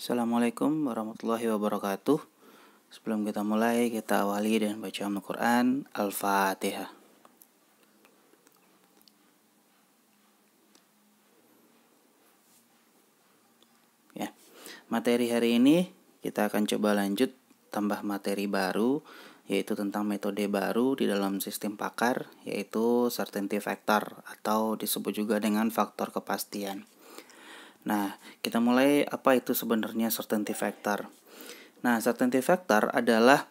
Assalamualaikum warahmatullahi wabarakatuh. Sebelum kita mulai, kita awali dengan bacaan Al-Quran. Al-Fatihah. Ya, materi hari ini kita akan coba lanjut tambah materi baru, yaitu tentang metode baru di dalam sistem pakar, yaitu certainty factor atau disebut juga dengan faktor kepastian. Nah, kita mulai apa itu sebenarnya certainty factor. Nah, certainty factor adalah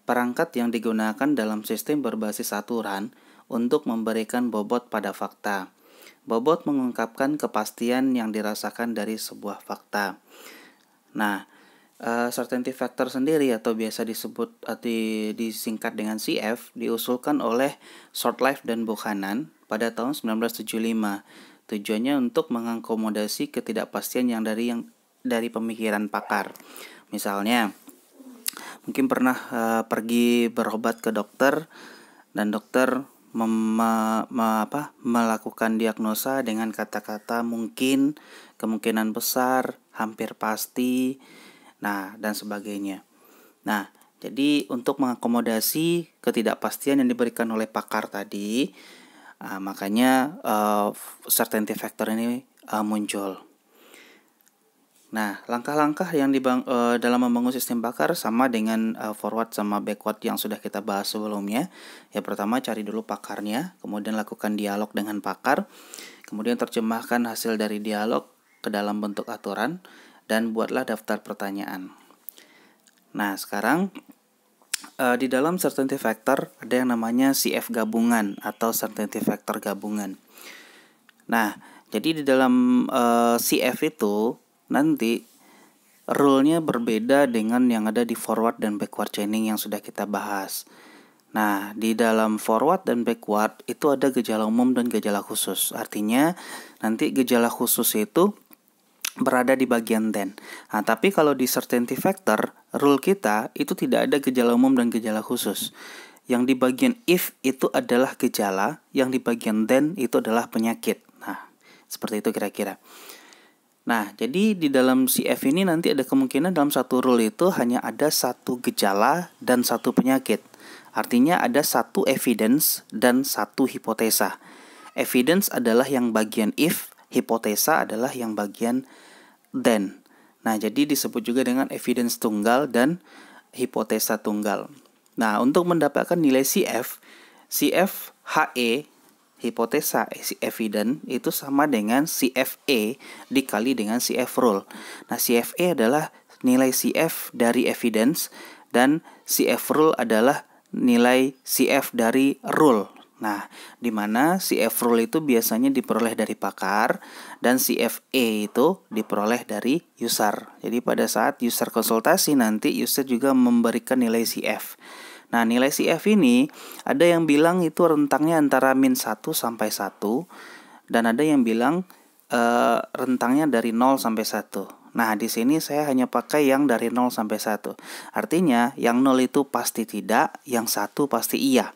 perangkat yang digunakan dalam sistem berbasis aturan untuk memberikan bobot pada fakta. Bobot mengungkapkan kepastian yang dirasakan dari sebuah fakta. Nah, certainty factor sendiri atau biasa disebut disingkat dengan CF diusulkan oleh Shortlife dan Buchanan pada tahun 1975. Tujuannya untuk mengakomodasi ketidakpastian yang dari pemikiran pakar. Misalnya, mungkin pernah pergi berobat ke dokter dan dokter melakukan diagnosa dengan kata-kata mungkin, kemungkinan besar, hampir pasti, dan sebagainya. Nah, jadi untuk mengakomodasi ketidakpastian yang diberikan oleh pakar tadi, makanya certainty factor ini muncul. Nah, langkah-langkah yang dalam membangun sistem pakar sama dengan forward sama backward yang sudah kita bahas sebelumnya. Yang pertama, cari dulu pakarnya, kemudian lakukan dialog dengan pakar, kemudian terjemahkan hasil dari dialog ke dalam bentuk aturan, dan buatlah daftar pertanyaan. Nah, sekarang di dalam certainty factor ada yang namanya CF gabungan atau certainty factor gabungan. Nah, jadi di dalam CF itu nanti rule-nya berbeda dengan yang ada di forward dan backward chaining yang sudah kita bahas. Nah, di dalam forward dan backward itu ada gejala umum dan gejala khusus. Artinya nanti gejala khusus itu berada di bagian then. Nah, tapi kalau di certainty factor, rule kita itu tidak ada gejala umum dan gejala khusus. Yang di bagian if itu adalah gejala, yang di bagian then itu adalah penyakit. Nah, seperti itu kira-kira. Nah, jadi di dalam CF ini nanti ada kemungkinan dalam satu rule itu hanya ada satu gejala dan satu penyakit. Artinya ada satu evidence dan satu hipotesa. Evidence adalah yang bagian if, hipotesa adalah yang bagian then. Nah, jadi disebut juga dengan evidence tunggal dan hipotesa tunggal. Nah, untuk mendapatkan nilai CF HE, hipotesa evidence, itu sama dengan CFE dikali dengan CF rule. Nah, CFE adalah nilai CF dari evidence dan CF rule adalah nilai CF dari rule. Nah, di mana CF rule itu biasanya diperoleh dari pakar dan CFE itu diperoleh dari user. Jadi pada saat user konsultasi nanti user juga memberikan nilai CF. Nah, nilai CF ini ada yang bilang itu rentangnya antara min 1 sampai 1 dan ada yang bilang rentangnya dari 0 sampai 1. Nah, di sini saya hanya pakai yang dari 0 sampai 1. Artinya, yang 0 itu pasti tidak, yang 1 pasti iya.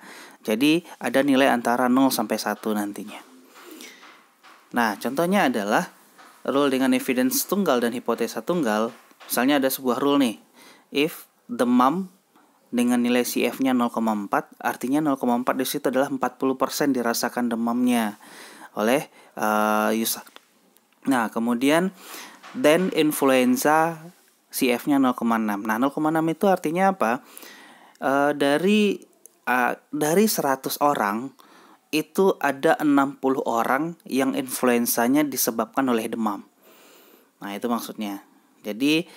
Jadi, ada nilai antara 0 sampai 1 nantinya. Nah, contohnya adalah rule dengan evidence tunggal dan hipotesa tunggal. Misalnya ada sebuah rule nih. If demam dengan nilai CF-nya 0,4, artinya 0,4 di situ adalah 40% dirasakan demamnya oleh user. Nah, kemudian then influenza CF-nya 0,6. Nah, 0,6 itu artinya apa? Dari 100 orang itu ada 60 orang yang influenzanya disebabkan oleh demam. Nah, itu maksudnya. Jadi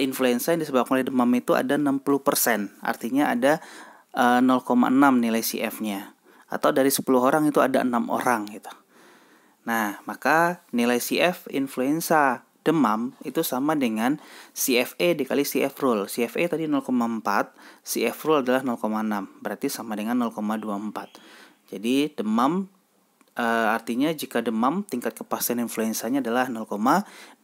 influenza yang disebabkan oleh demam itu ada 60%. Artinya ada 0,6 nilai CF-nya. Atau dari 10 orang itu ada 6 orang gitu. Nah, maka nilai CF influenza demam itu sama dengan CFE dikali CF rule. CFE tadi 0,4, CF rule adalah 0,6. Berarti sama dengan 0,24. Jadi demam artinya jika demam tingkat kepastian influenzanya adalah 0,24.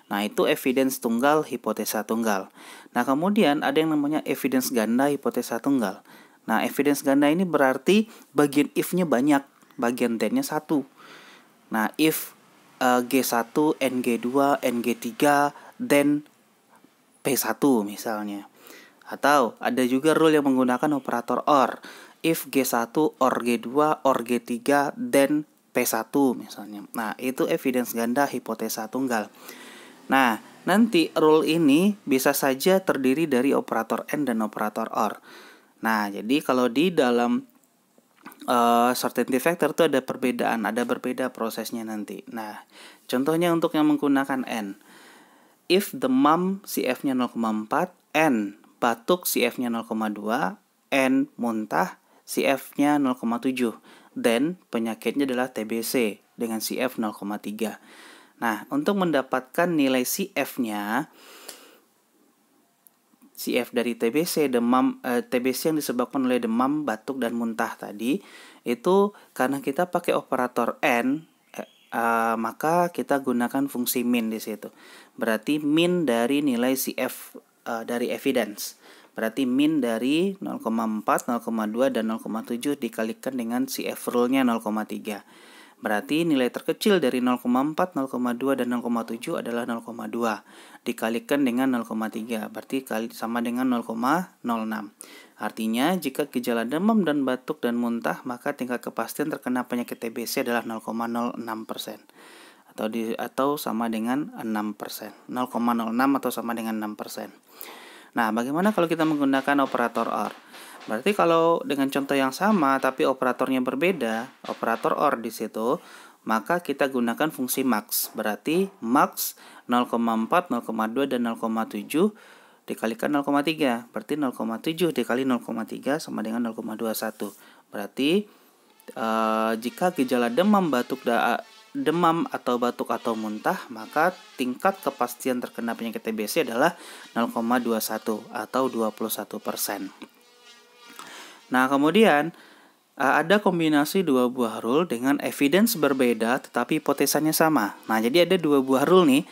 Nah, itu evidence tunggal, hipotesa tunggal. Nah, kemudian ada yang namanya evidence ganda, hipotesa tunggal. Nah, evidence ganda ini berarti bagian if-nya banyak, bagian then-nya 1. Nah, if G1, NG2, NG3, then P1 misalnya. Atau ada juga rule yang menggunakan operator OR. If G1 OR G2 OR G3 then P1 misalnya. Nah, itu evidence ganda hipotesa tunggal. Nah, nanti rule ini bisa saja terdiri dari operator AND dan operator OR. Nah, jadi kalau di dalam certainty factor itu ada perbedaan, ada berbeda prosesnya nanti. Nah, contohnya untuk yang menggunakan AND. If demam CF-nya 0,4, N batuk CF-nya 0,2, N muntah CF-nya 0,7, then penyakitnya adalah TBC dengan CF 0,3. Nah, untuk mendapatkan nilai CF-nya, CF dari TBC, TBC yang disebabkan oleh demam, batuk, dan muntah tadi, itu karena kita pakai operator N, maka kita gunakan fungsi min di situ. Berarti min dari nilai CF dari evidence. Berarti min dari 0,4, 0,2, dan 0,7 dikalikan dengan CF rule-nya 0,3. Berarti nilai terkecil dari 0,4, 0,2, dan 0,7 adalah 0,2. Dikalikan dengan 0,3. Berarti sama dengan 0,06. Artinya, jika gejala demam dan batuk dan muntah, maka tingkat kepastian terkena penyakit TBC adalah 0,06%. Atau sama dengan 6%. 0,06 atau sama dengan 6%. Nah, bagaimana kalau kita menggunakan operator OR? Berarti kalau dengan contoh yang sama tapi operatornya berbeda, operator OR di situ, maka kita gunakan fungsi max. Berarti max 0,4, 0,2, dan 0,7 dikalikan 0,3. Berarti 0,7 dikali 0,3 sama dengan 0,21. Berarti jika gejala demam atau batuk atau muntah, maka tingkat kepastian terkena penyakit TBC adalah 0,21 atau 21%. Nah, kemudian ada kombinasi dua buah rule dengan evidence berbeda tetapi hipotesanya sama. Nah, jadi ada dua buah rule nih.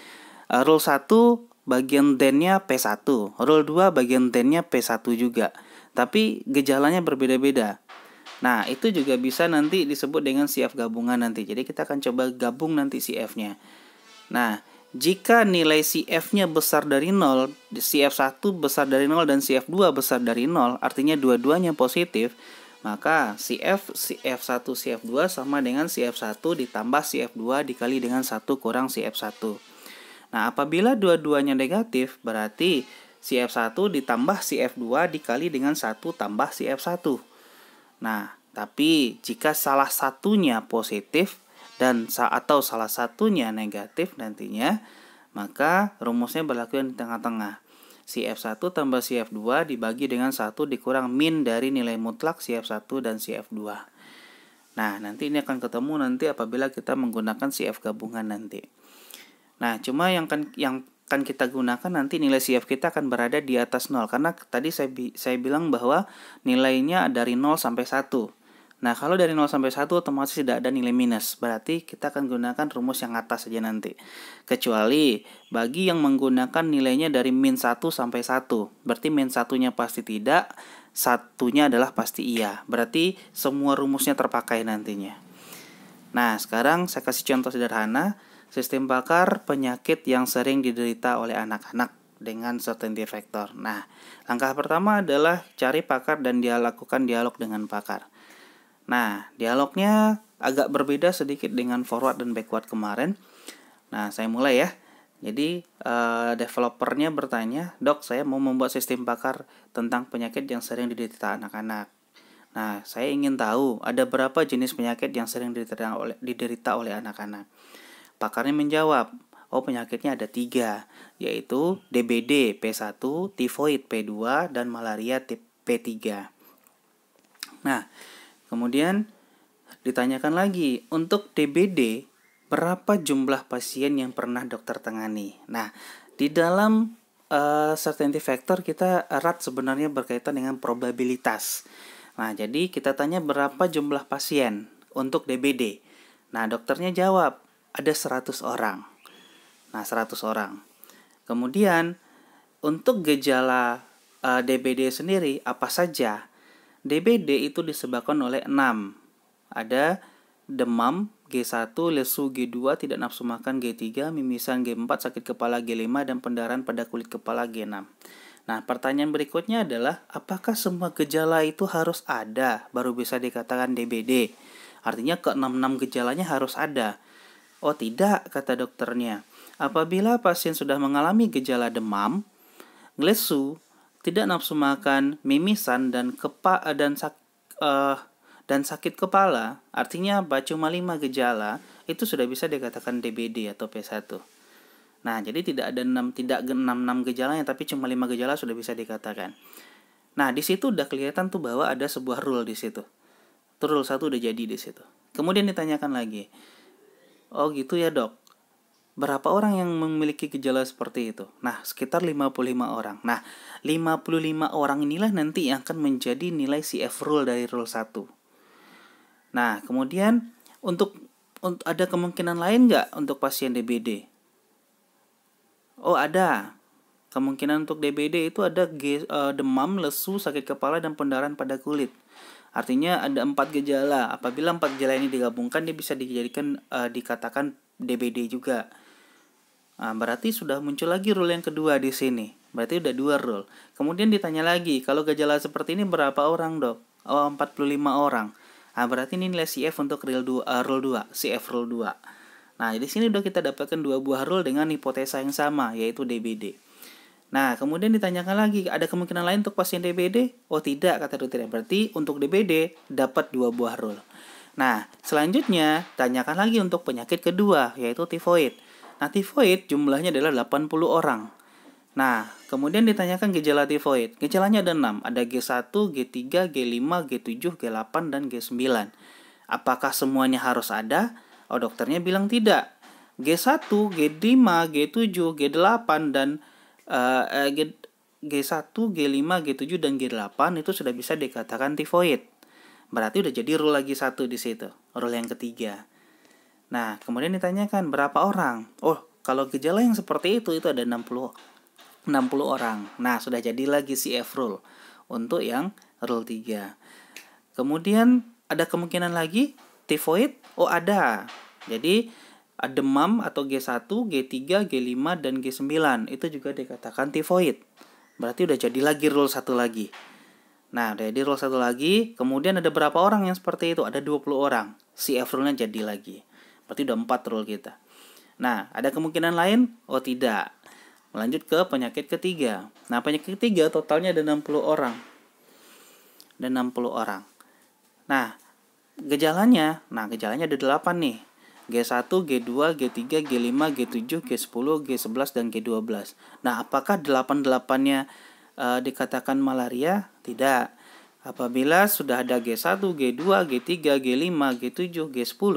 Rule 1 bagian then-nya P1, rule 2 bagian then-nya P1 juga. Tapi gejalanya berbeda-beda. Nah, itu juga bisa nanti disebut dengan CF gabungan nanti. Jadi kita akan coba gabung nanti CF-nya. Nah, jika nilai CF-nya besar dari 0, CF1 besar dari 0 dan CF2 besar dari 0, artinya dua-duanya positif, maka CF1, CF2 sama dengan CF1 ditambah CF2 dikali dengan 1 kurang CF1. Nah, apabila dua-duanya negatif, berarti CF1 ditambah CF2 dikali dengan 1 tambah CF1. Nah, tapi jika salah satunya positif atau salah satunya negatif nantinya, maka rumusnya berlaku yang di tengah-tengah. CF1 tambah CF2 dibagi dengan 1 dikurang min dari nilai mutlak CF1 dan CF2. Nah, nanti ini akan ketemu nanti apabila kita menggunakan CF gabungan nanti. Nah, cuma yang kan kita gunakan nanti nilai CF kita akan berada di atas 0. Karena tadi saya bilang bahwa nilainya dari 0 sampai 1. Nah, kalau dari 0 sampai 1 otomatis tidak ada nilai minus. Berarti kita akan gunakan rumus yang atas saja nanti. Kecuali bagi yang menggunakan nilainya dari min 1 sampai 1. Berarti min 1-nya pasti tidak, 1-nya adalah pasti iya. Berarti semua rumusnya terpakai nantinya. Nah, sekarang saya kasih contoh sederhana. Sistem pakar penyakit yang sering diderita oleh anak-anak dengan certainty factor. Nah, langkah pertama adalah cari pakar dan dia lakukan dialog dengan pakar. Nah, dialognya agak berbeda sedikit dengan forward dan backward kemarin. Nah, saya mulai ya. Jadi, developernya bertanya, "Dok, saya mau membuat sistem pakar tentang penyakit yang sering diderita anak-anak. Nah, saya ingin tahu ada berapa jenis penyakit yang sering diderita oleh anak-anak." Pakarnya menjawab, penyakitnya ada 3, yaitu DBD P1, tifoid P2, dan malaria P3. Nah, kemudian ditanyakan lagi, untuk DBD, berapa jumlah pasien yang pernah dokter tangani? Nah, di dalam certainty factor kita erat sebenarnya berkaitan dengan probabilitas. Nah, jadi kita tanya berapa jumlah pasien untuk DBD. Nah, dokternya jawab, ada 100 orang. Nah, 100 orang. Kemudian, untuk gejala DBD sendiri, apa saja? DBD itu disebabkan oleh 6. Ada demam, G1 lesu G2, tidak nafsu makan G3, mimisan G4, sakit kepala G5, dan pendarahan pada kulit kepala G6. Nah, pertanyaan berikutnya adalah apakah semua gejala itu harus ada baru bisa dikatakan DBD? Artinya ke-6 gejalanya harus ada. Oh tidak, kata dokternya. Apabila pasien sudah mengalami gejala demam, lesu, tidak nafsu makan, mimisan, dan sakit kepala, artinya apa? Cuma 5 gejala, itu sudah bisa dikatakan DBD atau P1. Nah, jadi tidak 6 gejalanya, tapi cuma 5 gejala sudah bisa dikatakan. Nah, di situ udah kelihatan tuh bahwa ada sebuah rule di situ. Tuh rule 1 udah jadi di situ. Kemudian ditanyakan lagi, oh gitu ya dok, berapa orang yang memiliki gejala seperti itu? Nah, sekitar 55 orang. Nah, 55 orang inilah nanti yang akan menjadi nilai CF rule dari rule 1. Nah, kemudian untuk ada kemungkinan lain nggak untuk pasien DBD? Oh, ada. Kemungkinan untuk DBD itu ada demam, lesu, sakit kepala, dan pendarahan pada kulit. Artinya ada 4 gejala. Apabila 4 gejala ini digabungkan, dia bisa dikatakan DBD juga. Nah, berarti sudah muncul lagi rule yang kedua di sini. Berarti udah 2 rule. Kemudian ditanya lagi, kalau gejala seperti ini berapa orang dok? Oh, 45 orang. Nah, berarti ini nilai CF untuk rule 2, CF rule 2. Nah, di sini udah kita dapatkan 2 buah rule dengan hipotesa yang sama, yaitu DBD. Nah, kemudian ditanyakan lagi, ada kemungkinan lain untuk pasien DBD? Oh tidak, kata dokter. Berarti untuk DBD dapat 2 buah rule. Nah, selanjutnya tanyakan lagi untuk penyakit kedua, yaitu tifoid. Nah, tifoid jumlahnya adalah 80 orang. Nah, kemudian ditanyakan gejala tifoid. Gejalanya ada 6, ada G1, G3, G5, G7, G8, dan G9. Apakah semuanya harus ada? Oh, dokternya bilang tidak. G1, G5, G7, G8, dan G1, G5, G7, dan G8 itu sudah bisa dikatakan tifoid. Berarti udah jadi rule lagi 1 di situ, rule yang ketiga. Nah, kemudian ditanyakan berapa orang? Oh, kalau gejala yang seperti itu ada 60 orang. Nah, sudah jadi lagi CF rule untuk yang rule 3. Kemudian ada kemungkinan lagi tifoid? Oh, ada. Jadi demam atau G1, G3, G5, dan G9 itu juga dikatakan tifoid. Berarti udah jadi lagi rule 1 lagi. Nah, udah jadi rule 1 lagi. Kemudian ada berapa orang yang seperti itu? Ada 20 orang. CF rule-nya jadi lagi. Berarti udah 4 rule kita. Nah, ada kemungkinan lain? Oh tidak. Lanjut ke penyakit ketiga. Nah, penyakit ketiga totalnya ada 60 orang. Dan 60 orang. Nah, gejalanya ada 8 nih. G1, G2, G3, G5, G7, G10, G11, dan G12. Nah, apakah 8-8-nya dikatakan malaria? Tidak. Apabila sudah ada G1, G2, G3, G5, G7, G10,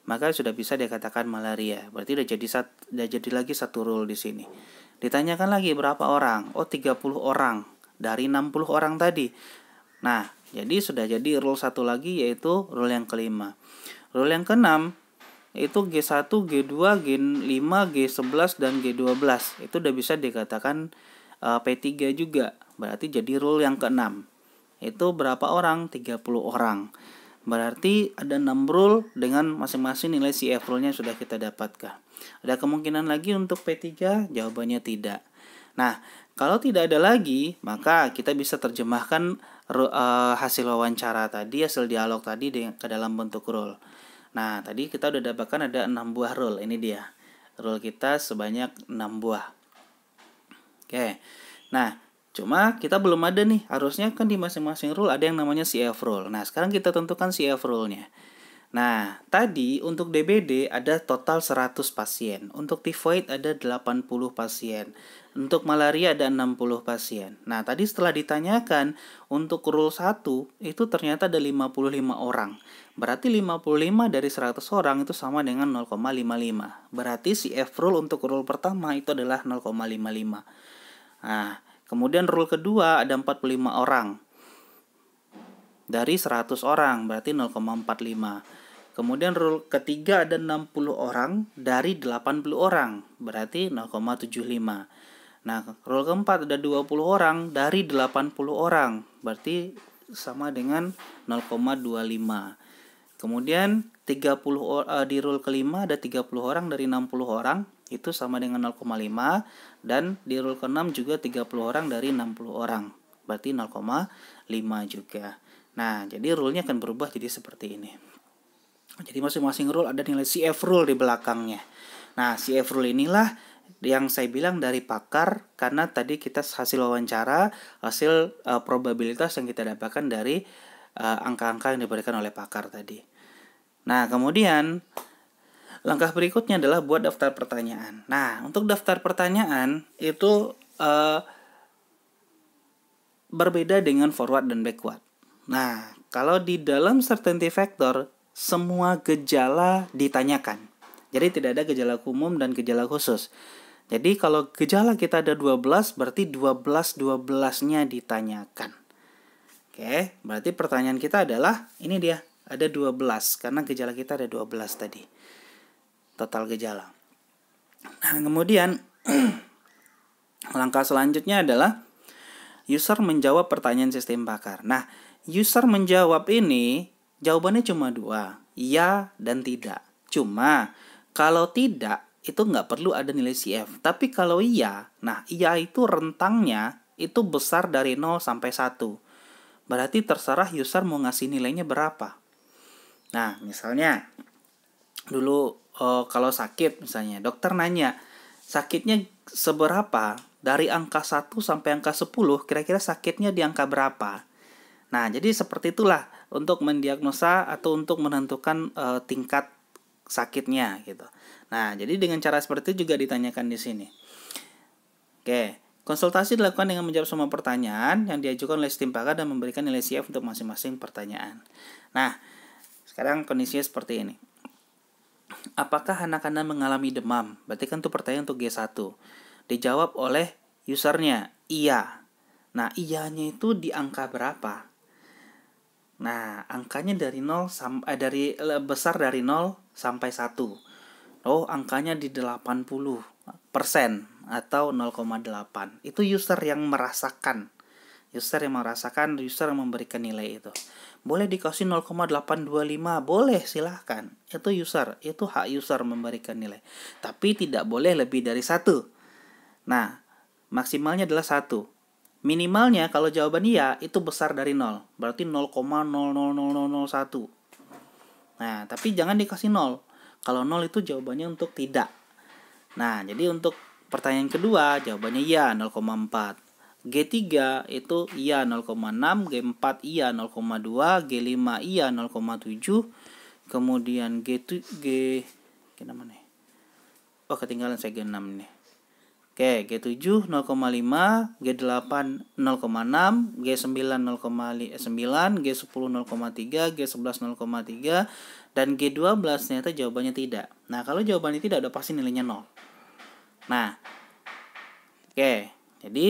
maka sudah bisa dikatakan malaria. Berarti udah jadi lagi 1 rule di sini. Ditanyakan lagi berapa orang? Oh, 30 orang dari 60 orang tadi. Nah, jadi sudah jadi rule 1 lagi, yaitu rule yang kelima. Rule yang keenam itu G1, G2, G5, G11, dan G12. Itu udah bisa dikatakan P3 juga. Berarti jadi rule yang keenam. Itu berapa orang? 30 orang. Berarti ada 6 rule dengan masing-masing nilai CF rule-nya sudah kita dapatkan. Ada kemungkinan lagi untuk P3? Jawabannya tidak. Nah, kalau tidak ada lagi, maka kita bisa terjemahkan hasil wawancara tadi, hasil dialog tadi ke dalam bentuk rule. Nah, tadi kita udah dapatkan ada 6 buah rule. Ini dia. Rule kita sebanyak 6 buah. Oke. Nah, cuma kita belum ada nih. Harusnya kan di masing-masing rule ada yang namanya CF rule. Nah, sekarang kita tentukan CF rule-nya. Nah, tadi untuk DBD ada total 100 pasien. Untuk tifoid ada 80 pasien. Untuk malaria ada 60 pasien. Nah, tadi setelah ditanyakan untuk rule 1 itu ternyata ada 55 orang. Berarti 55 dari 100 orang itu sama dengan 0,55. Berarti CF rule untuk rule pertama itu adalah 0,55. Nah, kemudian rule kedua ada 45 orang. Dari 100 orang berarti 0,45. Kemudian rule ketiga ada 60 orang dari 80 orang, berarti 0,75. Nah, rule keempat ada 20 orang dari 80 orang, berarti sama dengan 0,25. Kemudian di rule kelima ada 30 orang dari 60 orang, itu sama dengan 0,5. Dan di rule ke-6 juga 30 orang dari 60 orang, berarti 0,5 juga. Nah, jadi rule-nya akan berubah jadi seperti ini. Jadi masing-masing rule ada nilai CF rule di belakangnya. Nah, CF rule inilah yang saya bilang dari pakar, karena tadi kita hasil wawancara, hasil probabilitas yang kita dapatkan dari angka-angka yang diberikan oleh pakar tadi. Nah, kemudian langkah berikutnya adalah buat daftar pertanyaan. Nah, untuk daftar pertanyaan itu berbeda dengan forward dan backward. Nah, kalau di dalam certainty factor, semua gejala ditanyakan. Jadi tidak ada gejala umum dan gejala khusus. Jadi kalau gejala kita ada 12, berarti 12-12-nya ditanyakan. Oke, berarti pertanyaan kita adalah, ini dia, ada 12, karena gejala kita ada 12 tadi. Total gejala. Nah, kemudian langkah selanjutnya adalah user menjawab pertanyaan sistem pakar. Nah, user menjawab ini jawabannya cuma 2, ya dan tidak. Cuma kalau tidak itu nggak perlu ada nilai CF. Tapi kalau iya, nah iya itu rentangnya itu besar dari 0 sampai 1. Berarti terserah user mau ngasih nilainya berapa. Nah, misalnya dulu kalau sakit misalnya, dokter nanya, sakitnya seberapa? Dari angka 1 sampai angka 10, kira-kira sakitnya di angka berapa? Nah, jadi seperti itulah untuk mendiagnosa atau untuk menentukan tingkat sakitnya gitu. Nah, jadi dengan cara seperti itu juga ditanyakan di sini. Oke, konsultasi dilakukan dengan menjawab semua pertanyaan yang diajukan oleh sistem pakar dan memberikan nilai CF untuk masing-masing pertanyaan. Nah, sekarang kondisinya seperti ini. Apakah anak Anda mengalami demam? Berarti kan itu pertanyaan untuk G1. Dijawab oleh usernya, iya. Nah, iyanya itu di angka berapa? Nah, angkanya dari 0 sampai besar dari 0 sampai 1. Oh, angkanya di 80% atau 0,8. Itu user yang merasakan. User yang memberikan nilai itu. Boleh dikasih 0,825, boleh, silahkan. Itu hak user memberikan nilai. Tapi tidak boleh lebih dari 1. Nah, maksimalnya adalah 1. Minimalnya kalau jawaban iya itu besar dari 0. Berarti 0,000001. Nah, tapi jangan dikasih 0. Kalau 0 itu jawabannya untuk tidak. Nah, jadi untuk pertanyaan kedua jawabannya iya 0,4. G3 itu iya 0,6, G4 iya 0,2, G5 iya 0,7. Kemudian Oh, ketinggalan saya G6 nih. Oke, G7 0,5, G8 0,6, G9 0,9, G10 0,3, G11 0,3, dan G12 ternyata jawabannya tidak. Nah, kalau jawabannya tidak udah pasti nilainya 0. Nah, oke, jadi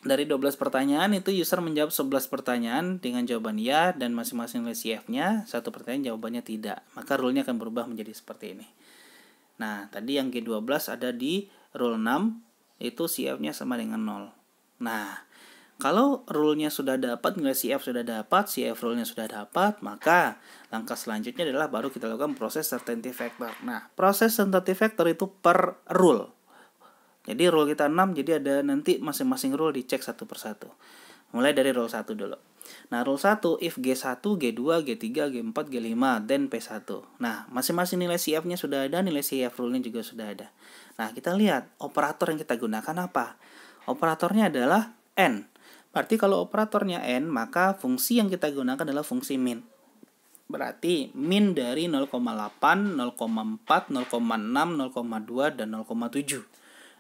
dari 12 pertanyaan itu user menjawab 11 pertanyaan dengan jawaban ya dan masing-masing nilai CF-nya, satu pertanyaan jawabannya tidak. Maka rule-nya akan berubah menjadi seperti ini. Nah, tadi yang G12 ada di rule 6, itu CF-nya sama dengan 0. Nah, kalau rule-nya sudah dapat, nilai CF sudah dapat, CF rule-nya sudah dapat, maka langkah selanjutnya adalah baru kita lakukan proses certainty factor. Nah, proses certainty factor itu per rule. Jadi rule kita 6, jadi ada nanti masing-masing rule dicek satu persatu. Mulai dari rule 1 dulu. Nah, rule 1, if G1, G2, G3, G4, G5, then P1. Nah, masing-masing nilai CF-nya sudah ada, nilai CF rule-nya juga sudah ada. Nah, kita lihat operator yang kita gunakan apa. Operatornya adalah N. Berarti kalau operatornya N, maka fungsi yang kita gunakan adalah fungsi min. Berarti min dari 0,8, 0,4, 0,6, 0,2, dan 0,7.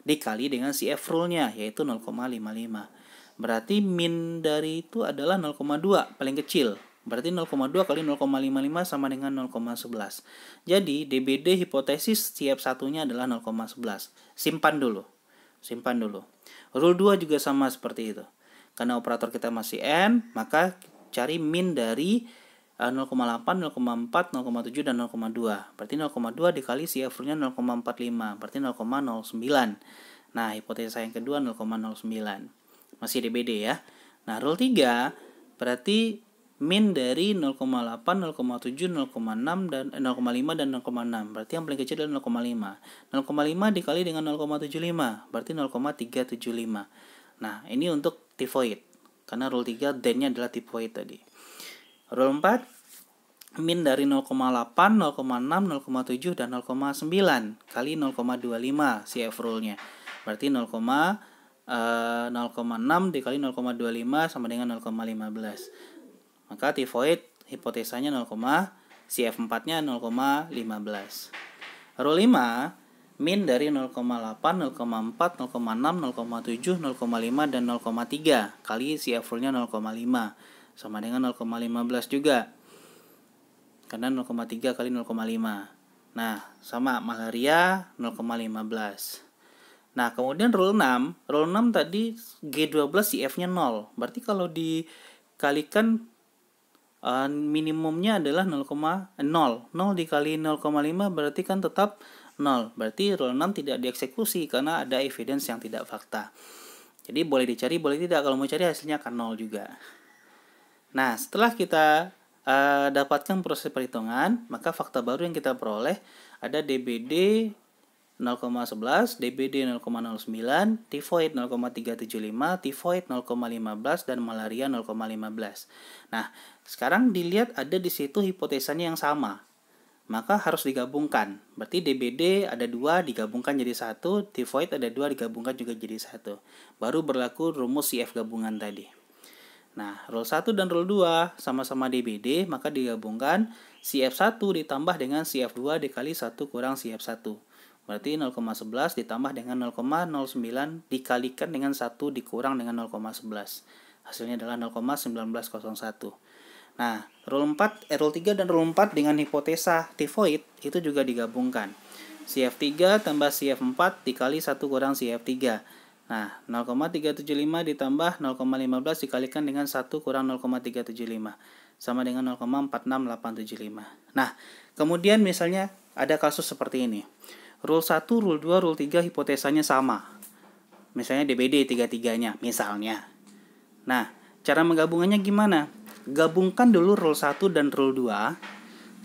Dikali dengan CF rule-nya, yaitu 0,55. Berarti min dari itu adalah 0,2, paling kecil. Berarti 0,2 kali 0,55 sama dengan 0,11. Jadi DBD hipotesis CF satunya adalah 0,11. Simpan dulu. Rule 2 juga sama seperti itu. Karena operator kita masih N, maka cari min dari 0,8, 0,4, 0,7, dan 0,2. Berarti 0,2 dikali CF rule-nya 0,45. Berarti 0,09. Nah, hipotesis yang kedua 0,09. Masih DBD ya. Nah, rule 3 berarti min dari 0,8, 0,7, 0,6 dan 0,5 dan 0,6. Berarti yang paling kecil adalah 0,5. 0,5 dikali dengan 0,75 berarti 0,375. Nah, ini untuk tivoid. Karena rule 3 then-nya adalah tivoid tadi. Rule 4, min dari 0,8, 0,6, 0,7 dan 0,9 kali 0,25 CF rule-nya. Berarti 0,6 dikali 0,25 sama dengan 0,15. Maka tivoid hipotesanya 0, CF4-nya 0,15. Rule 5, min dari 0,8, 0,4, 0,6, 0,7, 0,5 dan 0,3 kali CF rule-nya 0,5 sama dengan 0,15 juga. Karena 0,3 kali 0,5. Nah, sama malaria 0,15. Nah, kemudian rule 6 tadi G12 CF-nya 0. Berarti kalau dikalikan minimumnya adalah 0,0. 0 dikali 0,5 berarti kan tetap 0. Berarti rule 6 tidak dieksekusi karena ada evidence yang tidak fakta. Jadi boleh dicari, boleh tidak. Kalau mau cari hasilnya akan 0 juga. Nah, setelah kita dapatkan proses perhitungan, maka fakta baru yang kita peroleh ada DBD 0,11, DBD 0,09, tivoid 0,375, tivoid 0,15 dan malaria 0,15. Nah, sekarang dilihat ada di situ hipotesanya yang sama. Maka harus digabungkan. Berarti DBD ada 2 digabungkan jadi 1, tivoid ada 2 digabungkan juga jadi 1. Baru berlaku rumus CF gabungan tadi. Nah, rule 1 dan rule 2 sama-sama DBD, maka digabungkan CF1 ditambah dengan CF2 dikali 1 kurang CF1. Berarti 0,11 ditambah dengan 0,09 dikalikan dengan 1 dikurang dengan 0,11. Hasilnya adalah 0,1901. Nah, rule 3 dan rule 4 dengan hipotesa tivoid itu juga digabungkan. CF3 tambah CF4 dikali 1 kurang CF3. Nah, 0,375 ditambah 0,15 dikalikan dengan 1 kurang 0,375. Sama dengan 0,46875. Nah, kemudian misalnya ada kasus seperti ini. Rule 1, rule 2, rule 3 hipotesanya sama. Misalnya DBD 3-3-nya, misalnya. Nah, cara menggabungannya gimana? Gabungkan dulu rule 1 dan rule 2.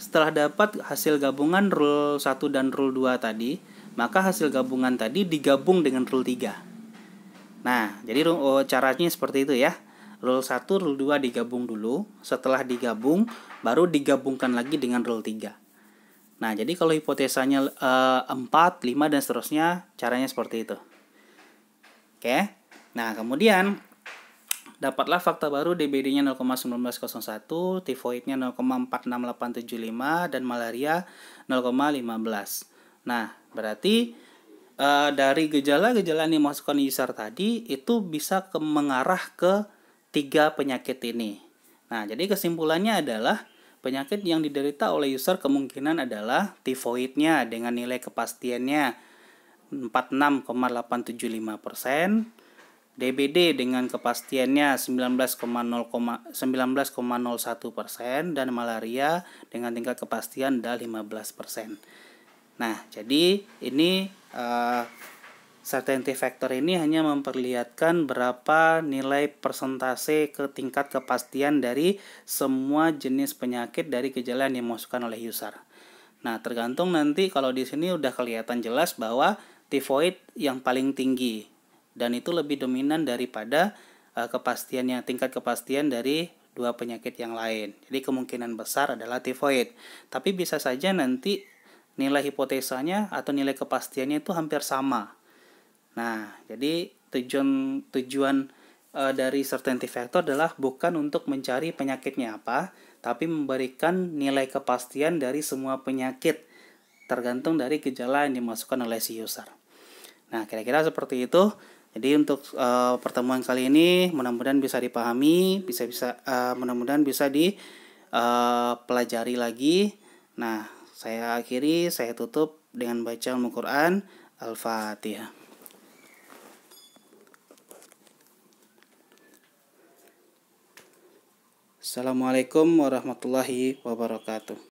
Setelah dapat hasil gabungan rule 1 dan rule 2 tadi, maka hasil gabungan tadi digabung dengan rule 3. Nah, jadi caranya seperti itu ya. Rule 1, rule 2 digabung dulu. Setelah digabung, baru digabungkan lagi dengan rule 3. Nah, jadi kalau hipotesanya 4, 5, dan seterusnya, caranya seperti itu. Oke. Nah, kemudian dapatlah fakta baru DBD-nya 0,1901, tivoidnya 0,46875, dan malaria 0,15. Nah, berarti dari gejala-gejala yang dimasukkan user tadi, itu bisa mengarah ke 3 penyakit ini. Nah, jadi kesimpulannya adalah penyakit yang diderita oleh user kemungkinan adalah tivoidnya dengan nilai kepastiannya 46,875%, DBD dengan kepastiannya 19,01%, dan malaria dengan tingkat kepastian adalah 15%. Nah, jadi ini certainty factor ini hanya memperlihatkan berapa nilai persentase ke tingkat kepastian dari semua jenis penyakit dari gejala yang dimasukkan oleh user. Nah, tergantung nanti kalau di sini udah kelihatan jelas bahwa tivoid yang paling tinggi dan itu lebih dominan daripada kepastiannya, tingkat kepastian dari 2 penyakit yang lain. Jadi kemungkinan besar adalah tivoid. Tapi bisa saja nanti nilai hipotesanya atau nilai kepastiannya itu hampir sama. Nah, jadi tujuan dari certainty factor adalah bukan untuk mencari penyakitnya apa, tapi memberikan nilai kepastian dari semua penyakit tergantung dari gejala yang dimasukkan oleh si user. Nah, kira-kira seperti itu. Jadi untuk pertemuan kali ini mudah-mudahan bisa dipahami, mudah-mudahan bisa dipelajari lagi. Nah, saya akhiri, saya tutup dengan baca Al-Quran. Al-Fatihah. Assalamualaikum warahmatullahi wabarakatuh.